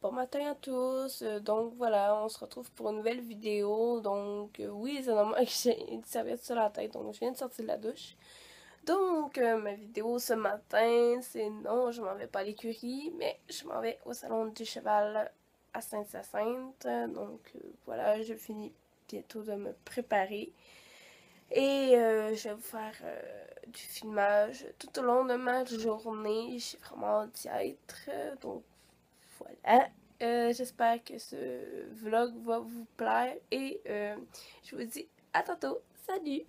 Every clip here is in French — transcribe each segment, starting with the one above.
Bon matin à tous, donc voilà, on se retrouve pour une nouvelle vidéo, donc oui, c'est normal que j'ai une serviette sur la tête, donc je viens de sortir de la douche. Donc ma vidéo ce matin, c'est non, je m'en vais pas à l'écurie, mais je m'en vais au salon du cheval à Sainte-Hyacinthe, donc voilà, je finis bientôt de me préparer. Et je vais vous faire du filmage tout au long de ma journée, j'ai vraiment hâte d'y être, donc voilà, j'espère que ce vlog va vous plaire et je vous dis à tantôt. Salut!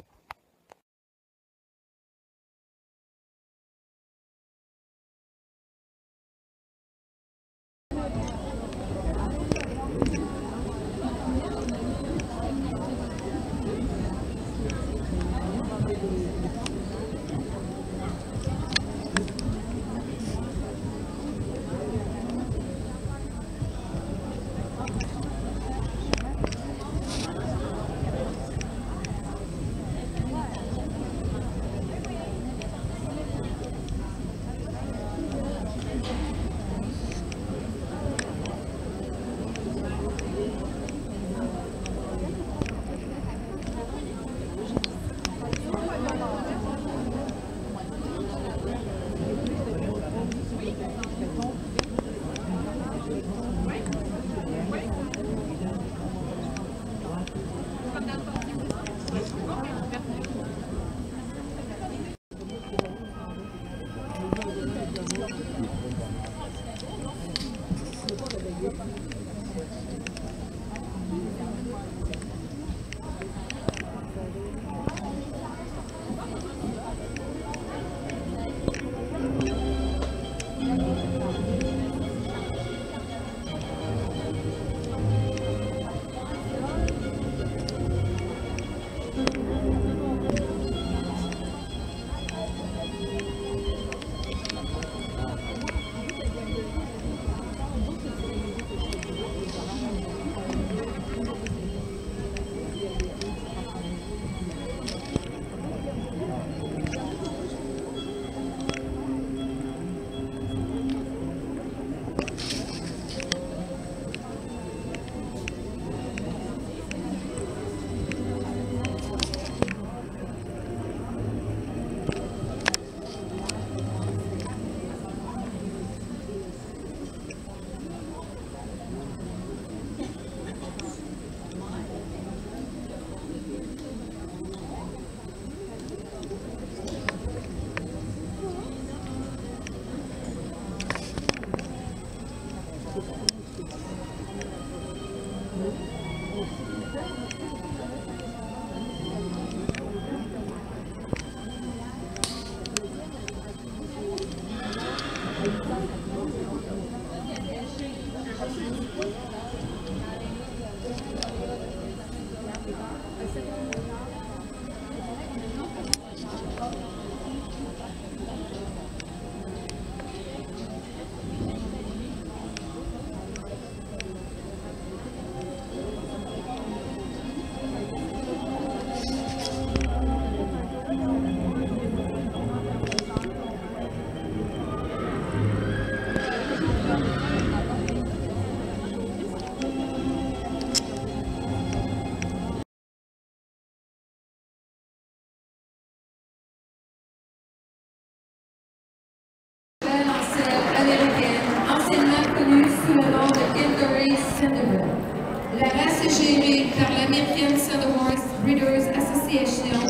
La race est gérée par l'American Saddle Horse Breeders Association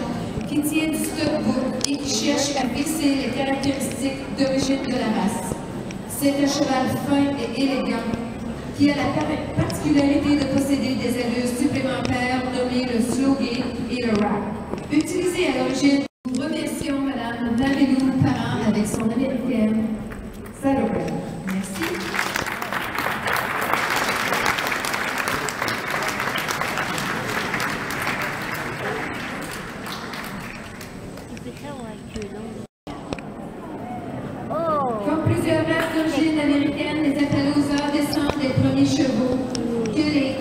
qui tient du stockbook et qui cherche à fixer les caractéristiques d'origine de la race. C'est un cheval fin et élégant qui a la particularité de posséder des allures supplémentaires nommées le slow gait et le rack. Utilisé à l'origine, nous remercions Mme Marilou Parent avec son américaine Saddlebred. Merci. Comme plusieurs races d'origine américaine, les Appaloosas descendent des premiers chevaux que les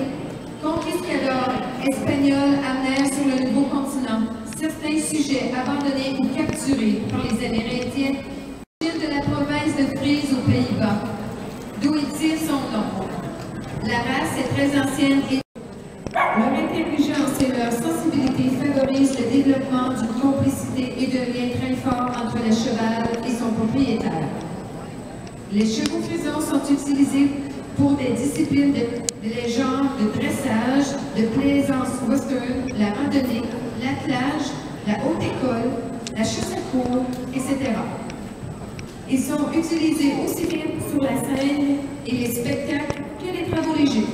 conquistadors espagnols amenèrent sur le nouveau continent. Certains sujets avant d'où il tire son nom. La race est très ancienne et leur intelligence et leur sensibilité favorisent le développement d'une complicité et de liens très forts entre le cheval et son propriétaire. Les chevaux frisons sont utilisés pour des disciplines de genre de dressage, de plaisance western, la randonnée, l'attelage, la haute école, la chasse à courre, etc. Ils sont utilisés aussi bien sur la scène et les spectacles que les travaux légers.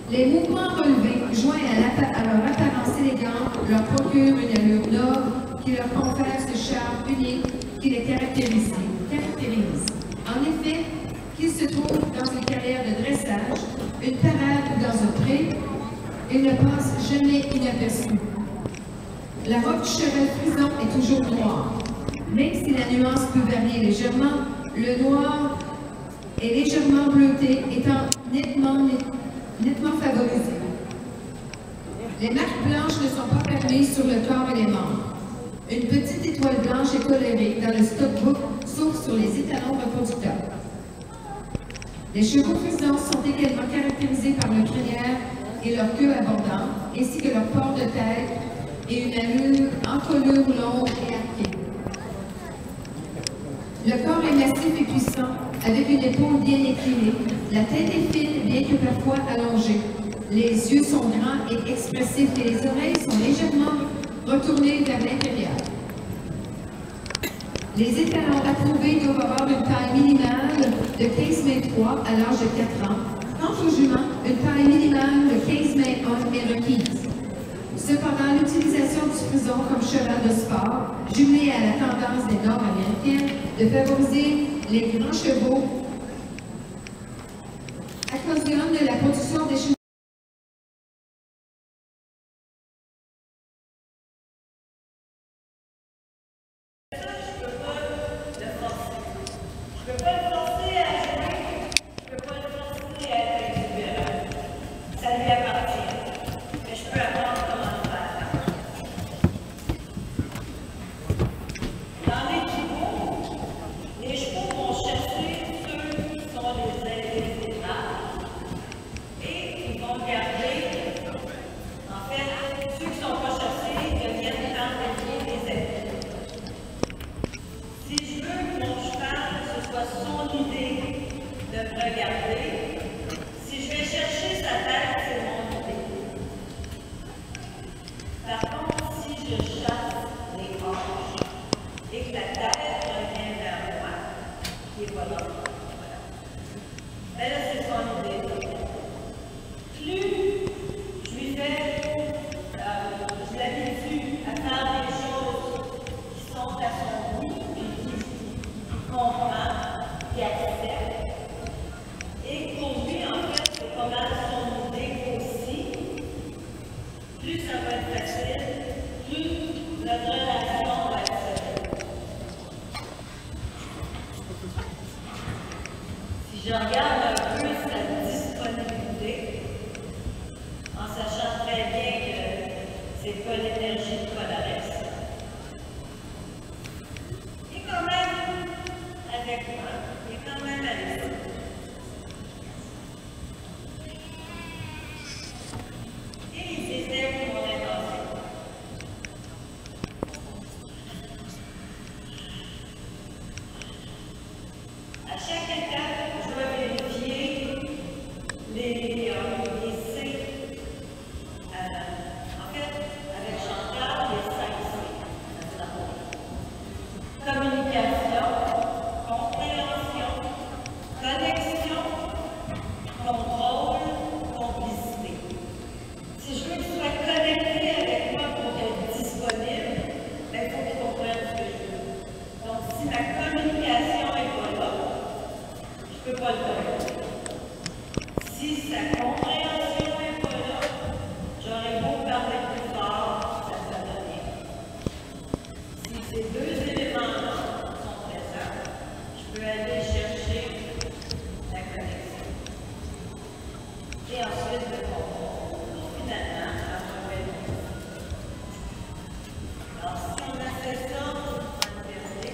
Les mouvements relevés, joints à leur apparence élégante, leur procurent une allure noble qui leur confère ce charme unique qui les caractérise. En effet, qu'ils se trouvent dans une carrière de dressage, une parade ou dans un pré, ils ne passent jamais inaperçus. La robe du cheval frison est toujours noire. Même si la nuance peut varier légèrement, le noir est légèrement bleuté, étant nettement favorisé. Les marques blanches ne sont pas permises sur le corps et les membres. Une petite étoile blanche est colorée dans le stockbook, sauf sur les étalons reproducteurs. Les chevaux frisons sont également caractérisés par leur crinière et leur queue abondante, ainsi que leur port de tête et une allure encolure longue et arquée. Le corps est massif et puissant, avec une épaule bien écrilée. La tête est fine, bien que parfois allongée. Les yeux sont grands et expressifs et les oreilles sont légèrement retournées vers l'intérieur. Les étalons approuvés doivent avoir une taille minimale de 15,3 à l'âge de 4 ans. Quant aux juments, une taille minimale de 15,1 est requise. Cependant, l'utilisation du frison comme cheval de sport, jumelée à la tendance des Nord-Américaines de favoriser les grands chevaux, occasionne la production des chevaux. Je regarde un peu sa disponibilité, en sachant très bien que c'est pas l'énergie de Polaris. Il est quand même avec moi, il est quand même avec moi. Et il était pour mon intention. À chaque étape, je dois vérifier les C. En fait, avec Chantal, les 5 C. Communication, compréhension, connexion, contrôle, complicité. Si je veux qu'il soit connecté avec moi pour être disponible, il faut qu'il comprenne ce que je veux. Donc, si ma communication n'est pas là, je ne peux pas le faire. Si sa compréhension n'est pas là, j'aurais beau parler plus fort, ça ne donne rien. Si ces deux éléments-là sont présents, je peux aller chercher la connexion. Et ensuite, le contrôle. Finalement, ça va être. Alors, si on a fait ça en vérité,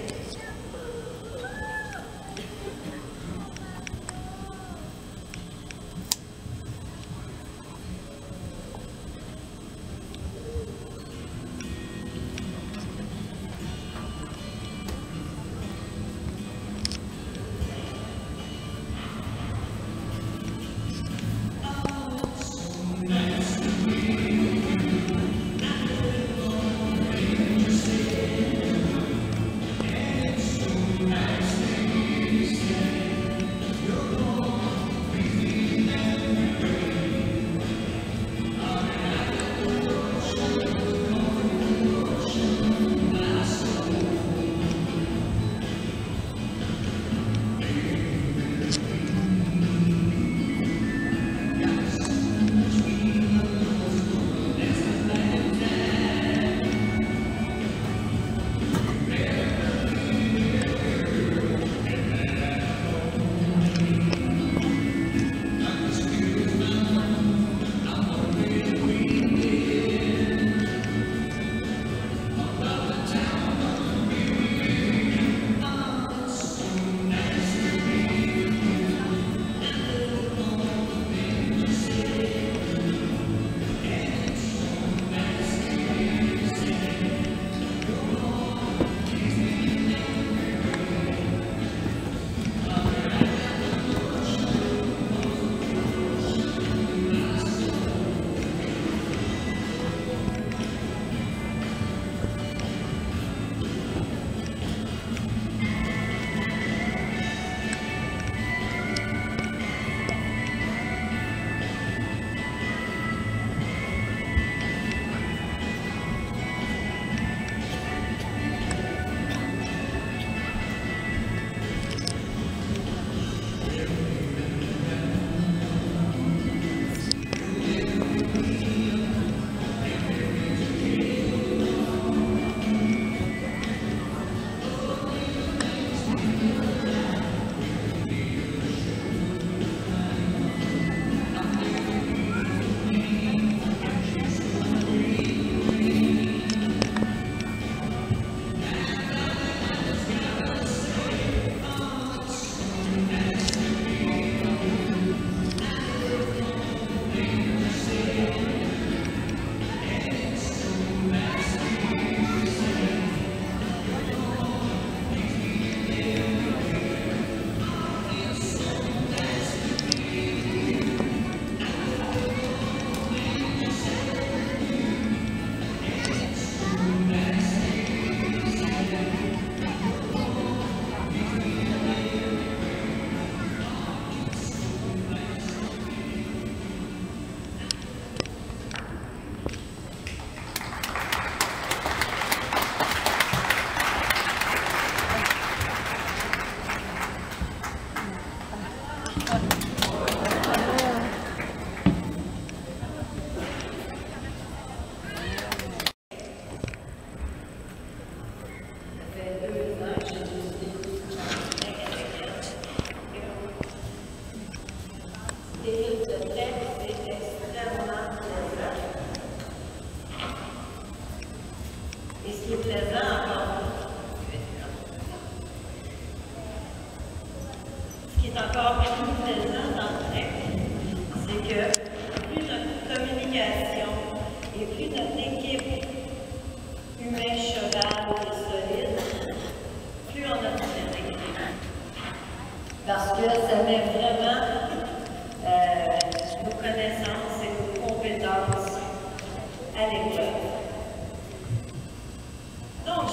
Et ce qui est plaisant encore, ce qui est encore plus plaisant dans le trek, c'est que plus notre communication et plus notre équipe humain-cheval est solide, plus on a de fierté. Parce que ça met vraiment nos connaissances et nos compétences à l'épreuve. Donc,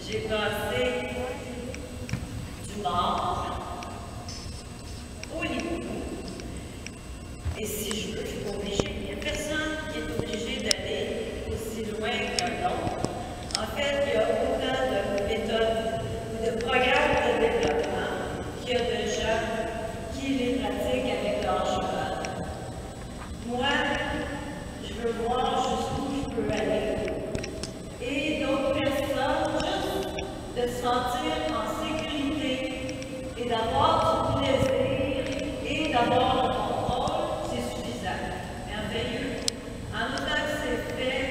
j'ai passé du nord au Limoux. Et si je veux, je suis pas obligée. Il n'y a personne qui est obligé d'aller aussi loin qu'un autre. En fait, il y a autant de méthodes ou de programmes de développement qu'il y a de gens qui les pratiquent avec leur cheval. Moi, je veux voir jusqu'où je peux aller. Et d'autres personnes, juste de se sentir en sécurité et d'avoir du plaisir et d'avoir le contrôle, c'est suffisant. Merveilleux. En autant que c'est fait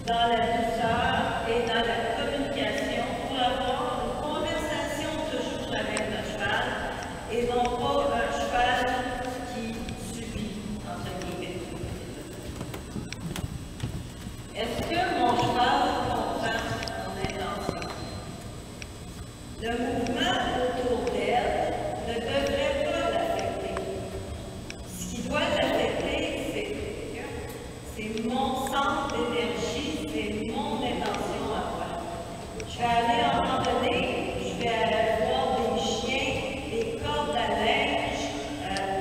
dans la douceur et dans la communication pour avoir une conversation toujours avec notre cheval et non pas un cheval qui subit, entre guillemets. Est-ce que mon cheval comprend mon intention? Le mouvement autour d'elle ne devrait pas l'affecter. Ce qui doit l'affecter, c'est mon centre d'énergie, c'est mon intention à moi. Je vais aller en randonnée, je vais aller voir des chiens, des cordes à linge,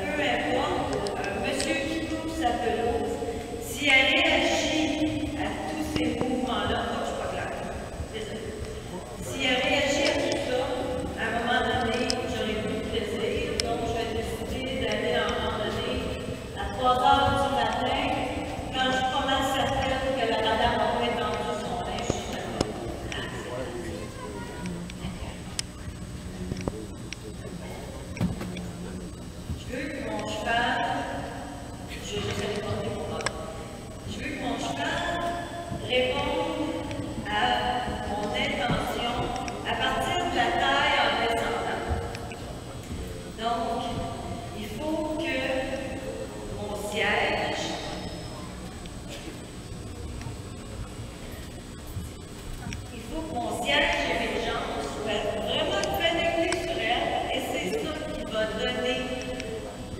peu importe, un monsieur qui coupe sa pelouse. Si elle réagit à tous ces mouvements-là, je ne suis pas claire, désolée. Si elle réagit à tout ça, à un moment donné, j'aurai plus de plaisir, donc je vais décider d'aller en randonnée à 3 heures du matin, quand je suis pas mal certaine que la madame n'a pas étendu son linge. Je veux que mon cheval, je vais répondre pour moi. Je veux que mon cheval réponde à mon intention à partir de la taille en descendant. Donc, il faut que mon siège et mes jambes soient vraiment connectés sur elle et c'est ça qui va donner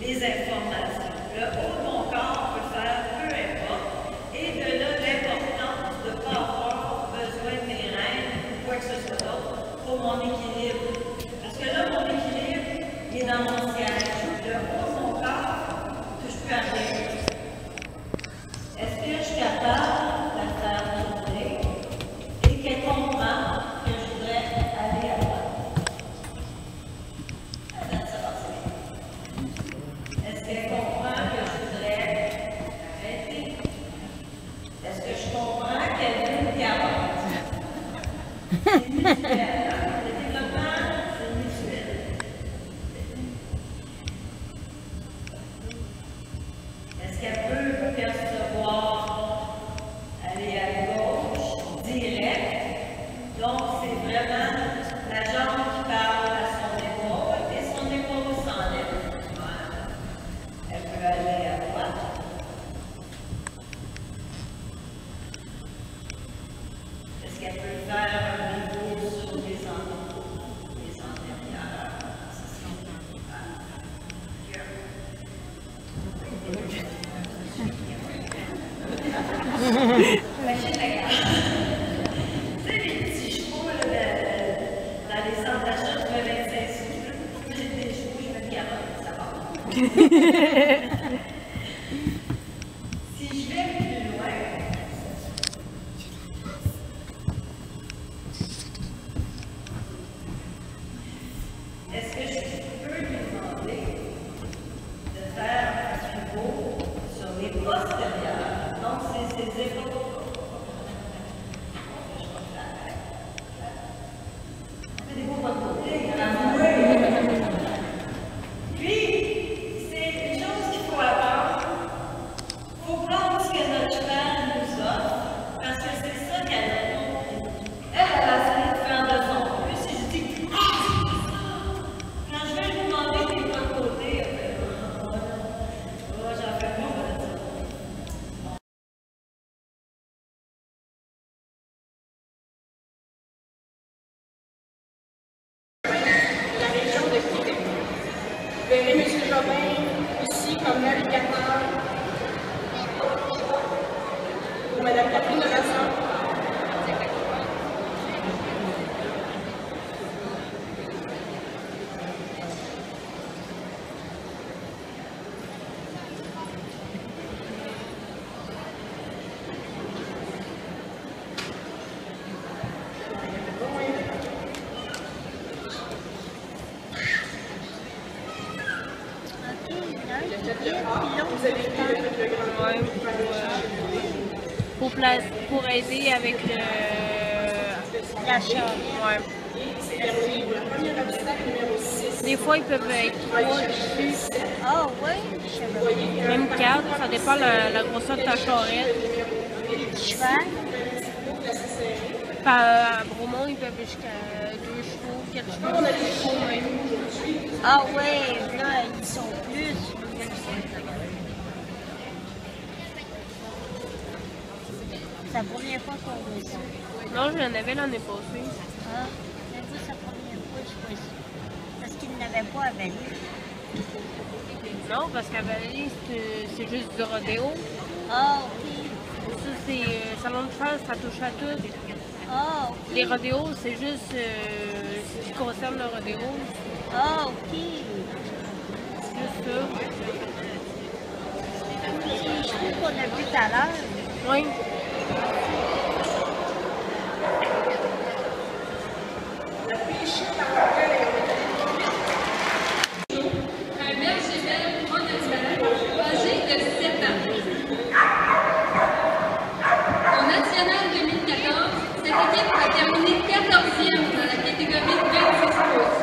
les informations. Le haut de mon corps peut faire peu importe et de là l'importance de ne pas avoir besoin de mes reins ou quoi que ce soit d'autre pour mon équilibre. Parce que là, mon équilibre est dans mon siège. Le haut de mon corps touche plus à rien. Est-ce que je suis capable de la faire tourner et qu'elle comprend que je voudrais aller à droite? Est-ce qu'elle comprend que je voudrais arrêter? Est-ce que je comprends qu'elle veut me garantir? C'est mutuel. Le développement, c'est mutuel. Est-ce qu'elle peut percevoir aller à gauche, direct? Donc, c'est vraiment la jambe qui parle à son épaule et son épaule s'en lève. Voilà. Elle peut aller à droite. Est-ce qu'elle peut faire un niveau sur les antérieurs? C'est ce qu'on peut faire. Machine à gare. Tu sais, les petits chevaux là, dans les centres d'achat, je mets 25 sous. J'ai des chevaux, je mets 40, ça va. Si je vais plus loin, verrez M. Jobin ici comme navigateur pour Mme Catherine de Vincent. Pour aider avec l'achat. Ouais. Des fois, ils peuvent être 3 dessus. Ah oui? Même 4, ça dépend de la grosseur de ta charrette. Cheval? À Bromont, ils peuvent jusqu'à 2 chevaux, 4 chevaux même. Ah oui, là, ils sont plus. C'est la première fois qu'on voit ça. Non, j'en avais l'année passée. Ah, mais vous, c'est la première fois que je vois ça. Parce qu'ils n'avaient pas à Vallée. Non, parce qu'à Vallée, c'est juste du rodéo. Ah, ok. Ça, c'est salon de cheval, ça touche à tout. Ah, ok. Les rodéos, c'est juste ce qui concerne le rodéo. Ah, ok. C'est juste ça. Les chevaux qu'on a vus tout à l'heure. Oui. Un berger belge monotype âgé de 7 ans. Au National 2014, cette équipe a terminé 14e dans la catégorie 26 pouces.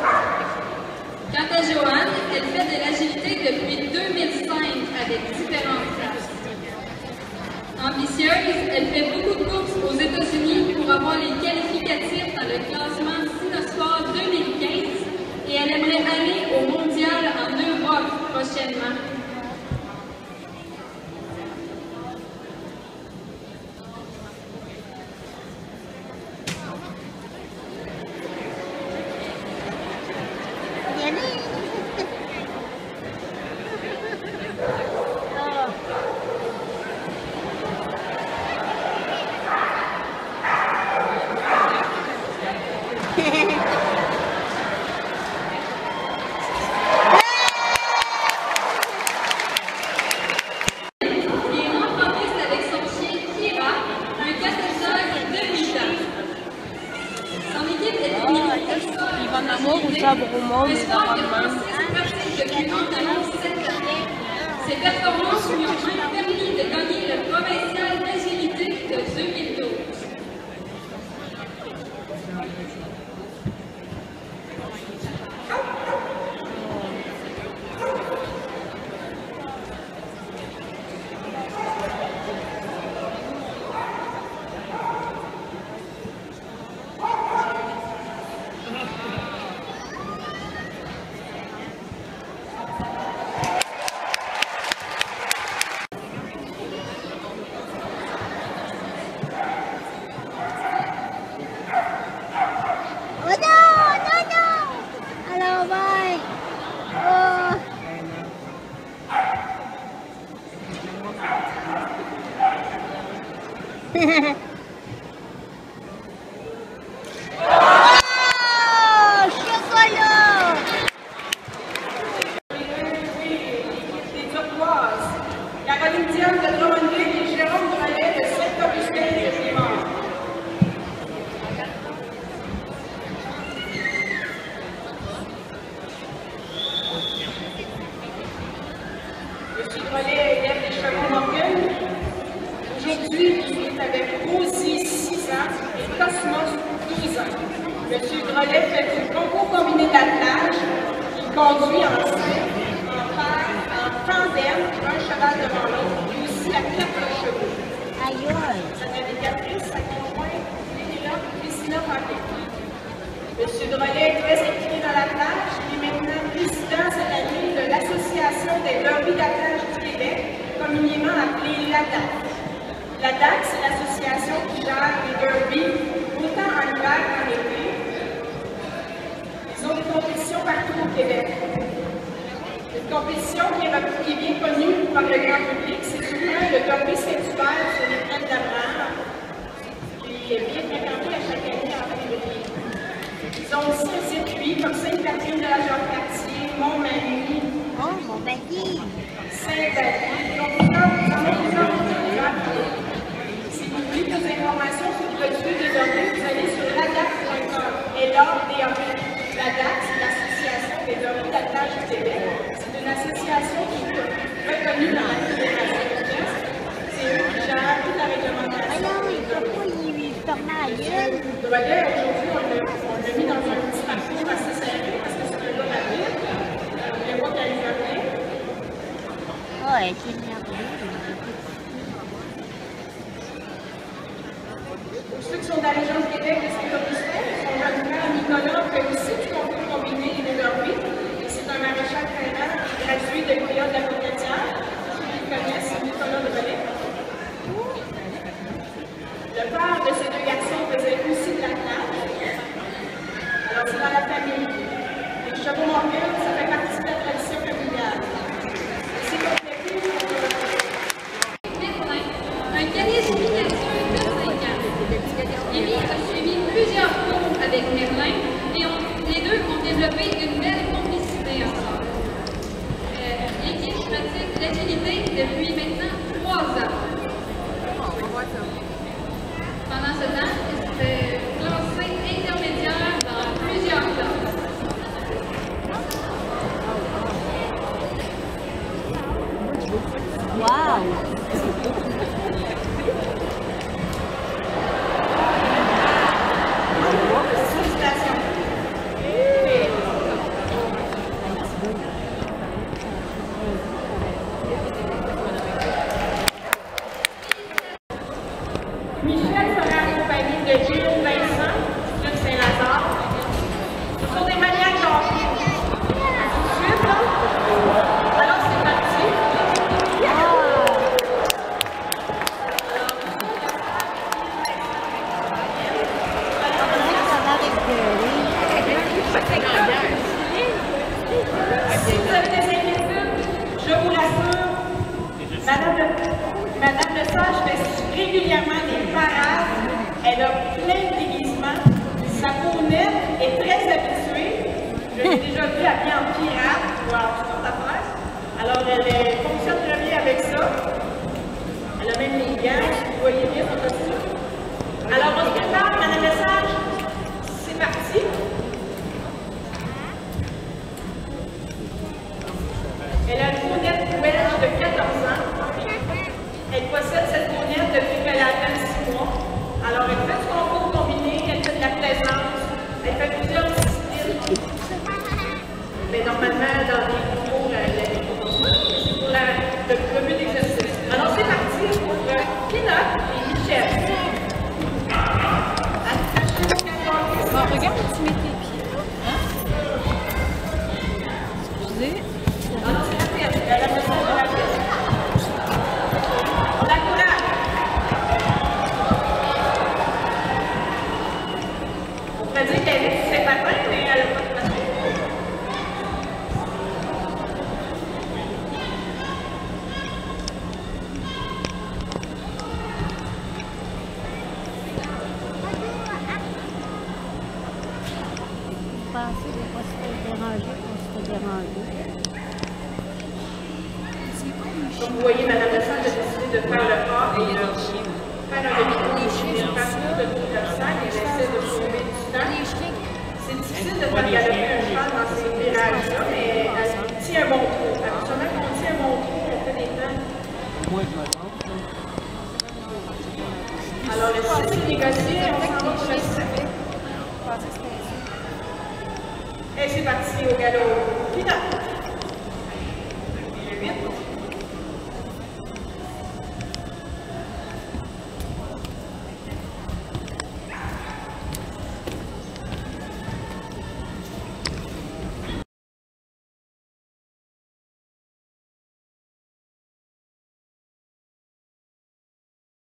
Quant à Joanne, elle fait de l'agilité depuis 2005 avec différentes classes. Ambitieuse, elle fait beaucoup de courses aux États-Unis pour avoir les qualificatifs dans le classement Cynosport 2015 et elle aimerait aller au mondial en Europe prochainement. À Bromont, les amendements. Ces performances lui ont même permis de gagner le provincial d'agilité de 2012. Oh, chocolat! Des Turquoises, Caroline Diane de Drummondville et Jérôme Drolet de Saint-Augustin de Primard. Monsieur Drolet élève les chevaux Morgan. Aujourd'hui, il est avec Rosie, 6 ans, et Cosmos, 12 ans. Monsieur Drolet fait du concours combiné d'attelage. Il conduit en scène, en paire, en tandem, un cheval devant l'autre, et aussi la carte de chevaux. Aïe, aïe! Sa navigatrice, sa conjointe, Lénélope Christina Paquet. Monsieur Drolet est très impliqué dans l'attelage. Il est maintenant président salarié de l'Association des derbies d'attelage du Québec, communément appelée l'ADAC. L'ADAC, c'est l'association qui gère les derbies, autant en hiver qu'en été. Ils ont des compétitions partout au Québec. Une compétition qui est bien connue par le grand public, c'est souvent le Derby Saint-Hubert sur les plaines d'Abraham, qui est bien fréquenté à chaque année en février. Ils ont aussi un circuit comme Sainte-Catherine de la Jacques-Cartier, Montmagny, Saint-Vallier. Donc, si vous voulez plus d'informations sur le produit des Derby, vous allez sur ladac.com. Et lors des LADAC, c'est l'Association des Derby d'attelage du Québec. C'est une association qui est reconnue dans la Fédération de l'Ouest. C'est eux qui gèrent toute la réglementation. Le relais, aujourd'hui, on l'a mis dans un petit parcours assez serré parce que c'est un gars rapide. On ne voulait pas qu'elle y revienne. Ouais, c'est merveilleux. Pour ceux qui sont dans la région de Québec et Saint-Augustin, son jeune frère Nicolas fait aussi du concours combiné et des Derby. C'est un maréchal traînant gradué de l'IA de la Côte-Laitière. Ceux qui le connaissent, c'est Nicolas de Relais. Le père de ces deux garçons faisait aussi de l'attelage. Alors, c'est dans la famille. Les chevaux mobiles, ça fait partie de la tradition familiale. C'est complété un caniche miniature de 5 ans. Amy a suivi plusieurs cours avec Merlin et les deux ont développé une belle complicité ensemble. L'équipe pratique l'agilité depuis maintenant 3 ans. Pendant ce temps, elle s'est classée intermédiaire dans plusieurs classes. Wow! Michel sera accompagné de Gilles Vincent, Club Saint-Lazare. Ce sont des maniaques d'hockey. Tout de suite, là. Alors, c'est parti. Si vous avez des inquiétudes, je vous rassure, Madame Le Sage fait régulièrement des parades. Elle a plein de déguisements. Sa peau nette est très habituée. Je l'ai déjà vue habillée en pirate ou en toute autre affaire. Alors, elle fonctionne très bien avec ça. Elle a même les gants, si vous voyez bien son costume. Alors, on se prépare, Madame Le Sage. C'est parti. Elle a une pounette belge de 14 ans. Elle possède cette pounette depuis qu'elle a à peine 6 mois. Alors, elle fait du concours combiné, elle fait de la plaisance, elle fait plusieurs disciplines. Mais normalement, dans les concours, elle est c'est pour le but d'exercice. Alors, c'est parti pour Pinot et Michel. Bon, regarde où tu mets tes pieds. Excusez. Alors, c'est rapide. Elle a besoin de rapide. On la courage. On pourrait dire qu'elle est sur ses patins, mais elle n'a pas de patins. Pensez de ne pas se faire déranger quand se fait déranger. Donc, vous voyez, Mme Le Sage a décidé de faire le pas et de faire un demi-tour partout de tout leur sac et essaie de sauver du temps. C'est difficile de faire galoper un cheval dans ces virages-là, mais elle tient un bon trou. Habituellement, quand on tient un bon trou, on fait des temps. Alors, le style négocié, on s'en va pour le sac. Et c'est parti au galop.